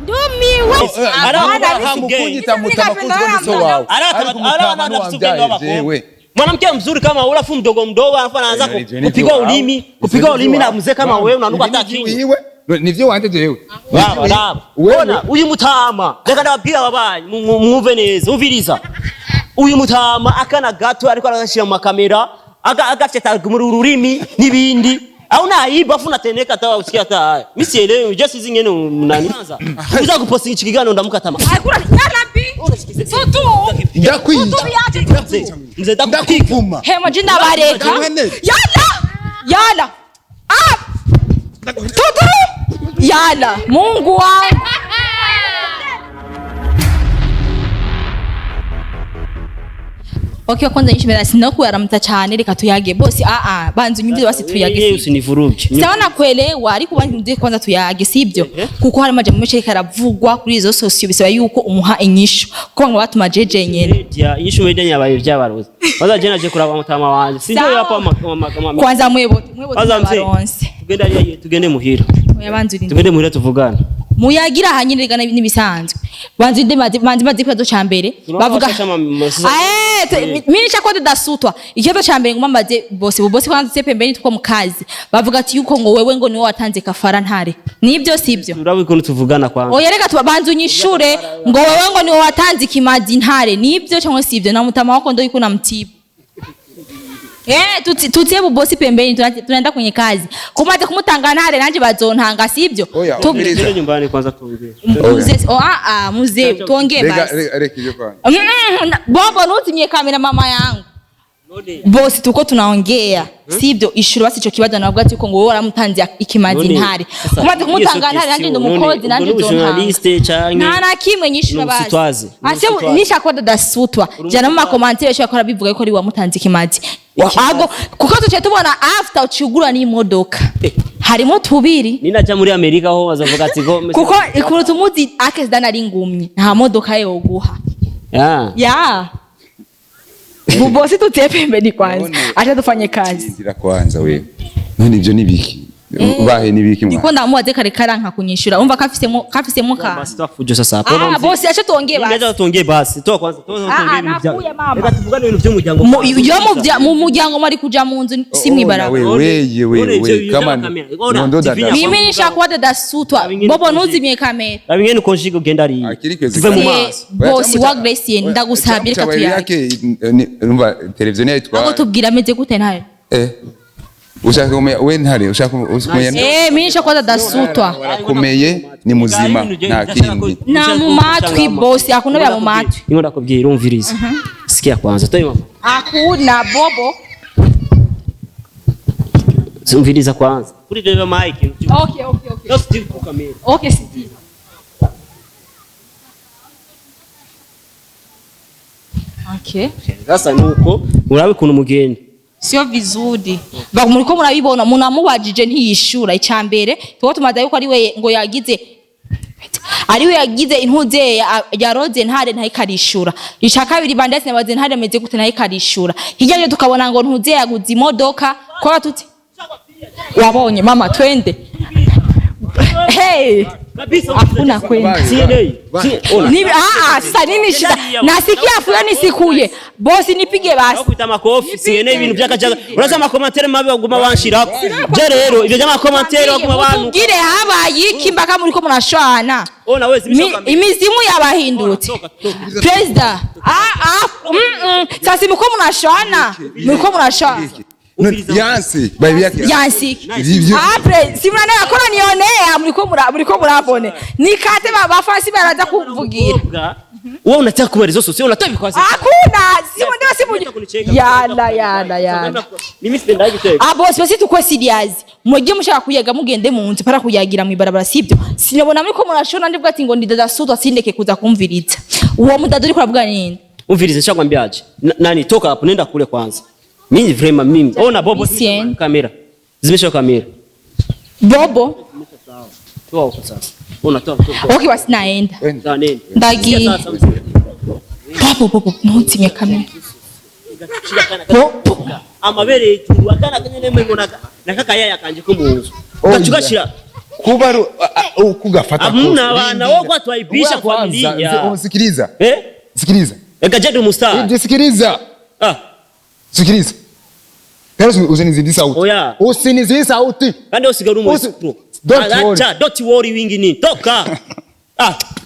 Ndumiwe. Hamukunyita mutamakunzi ni so wao. Wewe. Mwanamke mzuri kama wewe alafu mdogo alafu anaanza kupiga ulimi na mzee kama wewe unanuka hata kingi. Nivyo wanteje wewe. Baba. Ona uyu mutama. Reka ndababwira ababanyi mwumve neza. Uviriza. Uyu mutama akana gato ariko arashira mu kamera agaceta muri ururimi nibindi. Au naiba afu nateneka tawa usikia taa. Mimi sielewi just zingine mnanianza. Uza kuposti iki kiganiro ndamukatama. Akura yalapi. Sotu. Ndakwija. Mzee ndakuvuma. Hema jinda bareka. Yala. Ah. Tutu. Yala. Mungu wangu. Okay, kwanza nishimera sinoku yaramta cyane reka tuyage bosi banzu nyumvire basi tuyage usinivuruge sawa kuelewa ariko banzu kwanza tuyage sibyo kuko hari maje mumeshe karavugwa kuri izo sosiyo bisaba yuko umuha inyishu ko ngo batuma jeje nyene ya inyishu mede nyabaye byabaroze baza je naje kuraba mutama wanje sinjo yapa kwanza mwebo baronse tugende muhira yabanzu tugende muhira tuvugana muyagira hanyine rigana nibisanzwe banzu inde mazi kwa do chambere bavuga mimi nishakode dasutwa ikibazo chambere ngoma maze bosi kwanza sepembeni tuko mukazi bavuga ati yuko ngo wewe ngo niwe watanze kafara ntare nibyo sibyo urabe ko tuvugana kwanza oyereka tubanzu nyishure ngo wewe ngo niwe watanze kimazi ntare nibyo cyangwa sibyo na mutama wako ndo yuko namtibu tutie bosi pembeni tunaenda kwenye kazi kumaze kumutanga ntare nanje bazontanga sibyo tubwire nyumbani kwanza tuongee muzee tuongee basi reka hiyo kwanza bobo nutimie kamera mama yangu bosi tuko tunaongea sibyo ishuru basi ico kibazo navuga ati ko ngo wowe waramutanze ikimazi ntare kumaze kumutanga ntare nanje ndumukozi nanje zontanga nta kimwe nyishura basi ase nishakoda dasutwa jana mu commentaire cyo akora bivuga ko ari wamutanze ikimazi ago kuko tuce tubona after uchugura ni modoka harimo tubiri ninaja muri Amerika ho bazavuga ati go kuko ikuru tumuzi accident ari ngumye nta modoka yo guha ya bosi tutepembeni kwanza acha tufanye kazi ndira kwanza wewe none ivyo nibiki bahe nibiki mwa niko ndamuwaze kare karanka kunyishura umva kafisemo ka basi twafujo sasa hapo bosi acha tuongee basi ngaza tuongee basi to kwanza reka tuvugane ibintu by'umuryango mu muryango mari kuja mu nzu simwibara wewe kama nondo dada mimi nishakuwa dada sutwa bobo nuzimye kamera abingene konjigo genda ari tuve mu maso bosi wa Grace ndagusabye reka tuyake umva televiziyo yitwa aho tubwira ameze gute nayo ushaka we ntare ushaka mimi nishakuwa dada sutwa komeye ni muzima nta kindi na mu matwi bosi hakuna bya mu matwi ningo ndakubwira umviriza sikia kwanza toyi mama hakuna bobo umviriza kwanza kuri deva mic okay just still ku kamera okay sidi okay sasa nuko murabe kuntu mugende sio vizuri muriko murabibona munamubajije ntiyishura icambere tuko tumaza yuko ari we ngo yagize intuze yaroze ntare ntayikarishura icakabiri bandase nabaze ntare meze gute ntayikarishura hirya tukabona ngo ntuze yaguze imodoka kwa tuti wabonye mama twende hey hakuna kwenda ni sasa nini shida nasikia fulani sikuye bosi nipige basi kuita makofi siene ibintu byakajaga uraza amakomantere mabi baguma banshira je rero ibyo byama komantere baguma bantu ngire habaye iki mbaka muri ko murashwana ona wese imizimu yabahindutse president sasa muko murashwana yansi baby yake yansi apre simwana yakora nionea muriko murabone nikate babafasi baraza kuvugira wewe unataka kumaliza sio unataka hakuna simu yala mimi sipendaje tena boss basi tukwe serious mujye mushaka kuyaga mugende mu nzu para kuyagira mu ibarabara sibyo sinabona muri ko murashona ndibwa ati ngo ndida sutwa sindeke kuza kumviriza uwo mudado uri kuravuga nini umvirize chakwambiaje nani toka hapo nenda kule kwanza mimi vrema mimi ona bobo kamera zimesha kamera bobo toa huko sasa ona toa okay basi naenda ndagi bobo ntutimye kamera amabere turu akana kanyene mwengo nakaka yaya kanje ko munzu gacugashira kuba ukugafata amuna bana wako atwaibisha familia. Sikiliza. Sikiliza. Ekaje du musta. Sikiliza. Sikiliza. Tena usinizidi sauti. Usinizidi sauti. Kande usigaru mwesikro. Don't worry wingi ni. Toka.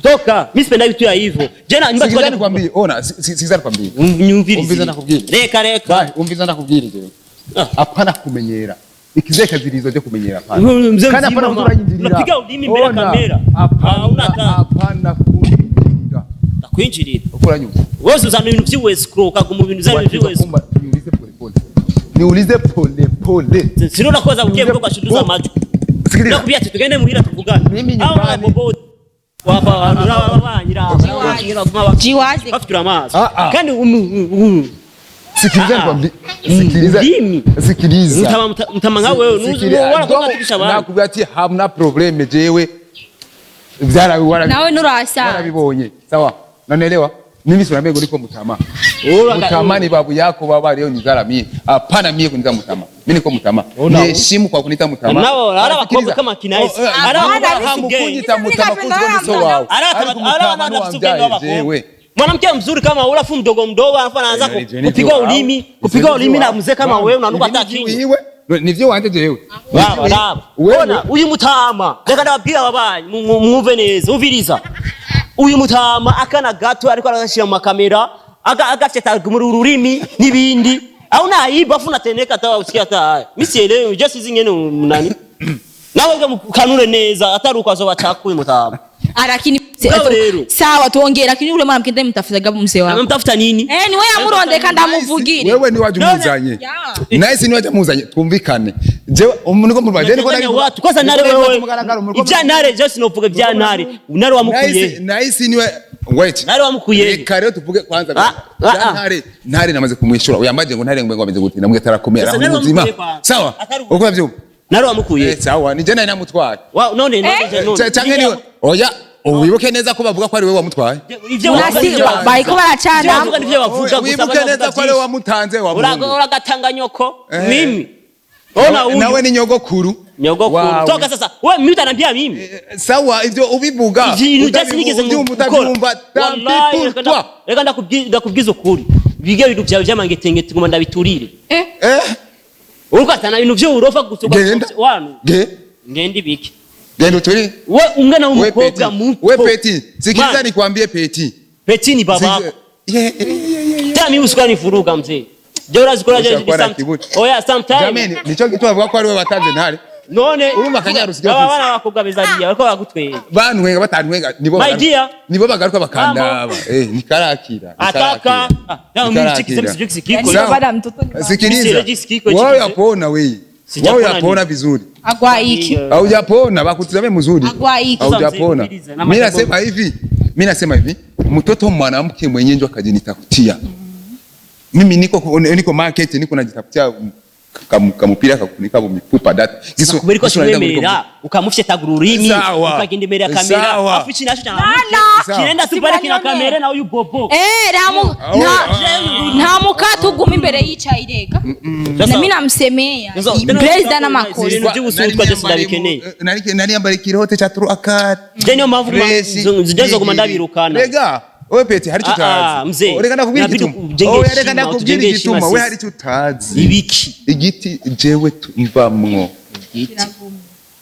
Toka. Mimi sipenda vitu ya hivyo. Jana nikwambia nikwambie. Ona, sikiliza nikwambie. Umviza nakubwira. Reka. Umviza nakubwira je. Hapana kumenyera. Ikizeka zilizoje kumenyera hapana. Kana hapana kuranyindirira. Unapiga ulimi mbele ya kamera. Hapana kunyindirira. Nakwinjirira. Ukora nyuma. Wewe uzana ibintu by'iwe scroll kaguma ibintu zawe by'iwe. Niulize pole pole. Sino nakoza ukiye mdogo ashuduza macho. Sikiliza. Nakubia ati tugende muhira tuvugane. Mimi nyumbani. Jiwaze. Bafikira amazi. Kandi sikiliza nikwambie. Sikiliza. Mtama nka wewe wala kukatikisha abantu. Nakubia ati hamna problem jewe. Vyara wala. Nawe nurasa. Wala bibonye. Sawa. Nanaelewa? Mimi si unambia niko mtama. Mtama ni babu yako baba leo nizala mimi. Hapana mimi kuniita mtama. Mimi niko mtama. Niheshimu kwa kuniita mtama. Nao ala bakobwa kama kinaisi. Ala hamukunyita mtama kuzoni so wao. Ala wanataka wewe. Mwanamke mzuri kama ule afu mdogo mdogo alafu anaanza kupiga ulimi na mzee kama wewe unanuka hata kinyi. Nivyo wanje wewe. Baba. Ona uyu mutama. Reka ndababwira babanyi mwumve neza. Uviriza. Uyu mutama akana gato ariko arashira mu kamera agafite tagumuru ururimi nibindi au naiba afu nateneka tawa usikia ta misielewe just zingene nani nawe kanure neza ataruka zo bacakuye mutama arakini sawa tuongee lakini ule mwana mkende mtafuta gabu mzee wako mtafuta nini ni wewe amurondeka ndamuvugire wewe ni waje muzanye nice ni waje muzanye twumvikane je umuniko mubaje niko nari watu kosa nare wewe ivya nare just novuga vya nare nare wamukuye nice ni wait nare wamukuye reka rero tuvuge kwanza nare namaze kumwishura uyambaje ngo nare ngo ameze guti namwe tarakomera aho muzima sawa uko byo nare wamukuye sawa ni je nari namutwaye none canke ni oya wibuke neza ko bavuga ko ari wewe wamutwaye ivyo bayiko baracana wibuke neza ko ari wewe wamutanze uragatanga nyoko mimi ona huyu nawe ni nyogokuru toka sasa wewe mimi utanambia mimi sawa ivyo ubivuga udasinigeze ngumva tampi reka ndakubwiza ukuri bige bintu byawe byamangetenge tuguma ndabiturire uruko atana ibintu byo urofa gusoka wanu ngende biki gendo turi we umwana w'umukobwa muto we peti sikiliza nikwambie peti ni baba tami usikani furuga mzee je urazikora je oya sometimes jameni nicho kitu avuga ko ari we batanze ntare none urumva kanyaru sijya abana bakobwa bezariya bariko bagutweye banwenga batanwenga nibo bagaruka bakandaba nikarakira ataka sikiliza wao yapona wewe wao yapona vizuri agwaiki au yapona bakutizame mzuri au yapona mimi nasema hivi mtoto mwanamke mwenyewe akajinitafutia mimi niko market niko najitafutia kamupira kakunika mu mifupa data giso kuberiko shimemera ukamufye tagururimi ukagenda imbere ya kamera afichi nacho cyane kirenda tupare kina kamera na uyu bobo nta mukatu guma imbere yicaye irega na mimi namsemea president na makosa ibintu by'ubusutwa je sindabikeneye nari yambara ikirote cha turu akati je niyo mpamvu zigezo guma ndabirukana rega wewe peti hari tutazi reka ndakubwira igituma reka ndakubwira igituma we hari tutazi ibiki igiti jewe tumvamwo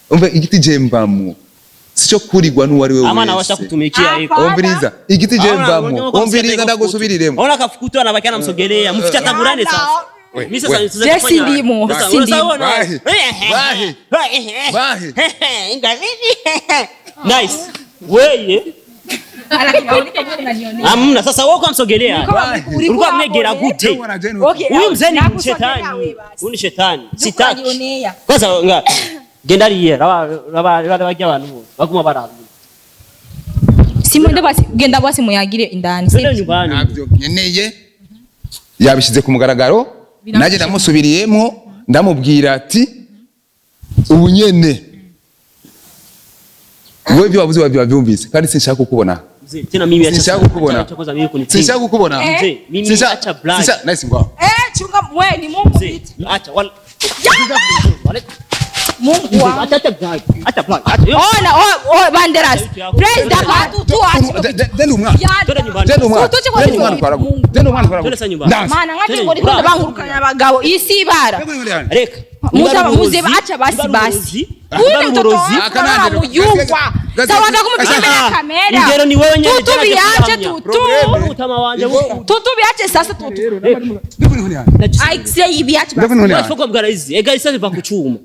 umve igiti je mbamwo sicho kurigwa n'uwari wewe amana washa kutumikia hiko ombiriza igiti je mbamwo ombiriza ndagusubiriremo ona kafukutu anabakana msogelea mficha tagurane sasa mimi sasa Jesse ndimo bahi nice wewe amna sasa wewe ukamsogelea ulikuwa mmegera gute huyu mzee ni shetani huyu ni shetani sitaki kwanza genda riye raba bajya abantu baguma baraza simwende basi genda basi muyagire indani sio nyumbani nabyo nyeneye yabishize ku mugaragaro naje ndamusubiriyemo ndamubwira ati ubunyene wewe byo wabuze wabyumvise kandi sinshaka kukubona tena mimi acha sinshaka kukubona sinshaka kukubona mimi acha blind nice ngwa chunga wewe ni Mungu acha wala Mungu wangu. Acha plan. Ona Banderas. President tu Deni umwana. Deni umwana. Deni umwana twara. Deni umwana twara. Mana ngati ngo ndiko ndabangurukanya abagabo isi bara. Reka. Muze acha basi. Ule mtoto akana muyugwa. Sawaga kumukishimira kamera. Ingero ni wewe nyewe. Tutu biache tutu. Utama wanje. Tutu biache sasa tutu. I say biache basi. Washoko bwara hizi. Ega isase va kuchuma.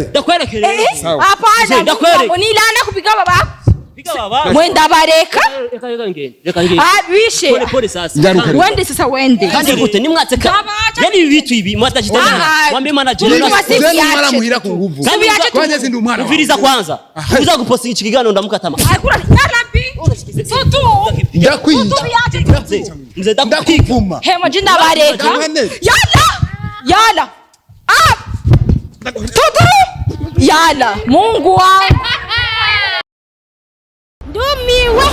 Ndakwerekera. Hapana. Ndakwerekera. Nilana kupiga baba. Piga baba. Mwenda bareka. Reka ngene. Reka ngene. Bishe. Pole sasa. Wende sasa wende. Kandi gute nimwatseka. Yani ibi bitu ibi mwatachitana. Mwambe manager. Deni umwana muhira ku nguvu. Kwanje sindi umwana. Uviriza kwanza. Uza kuposti ikigano ndamukatama. Akura yarabi. Tutu. Ndakwica. Mzee ndakuvuma. Hema jinda bareka. Yala. Tutu. Yala. Mungu wangu. Ndumiwe.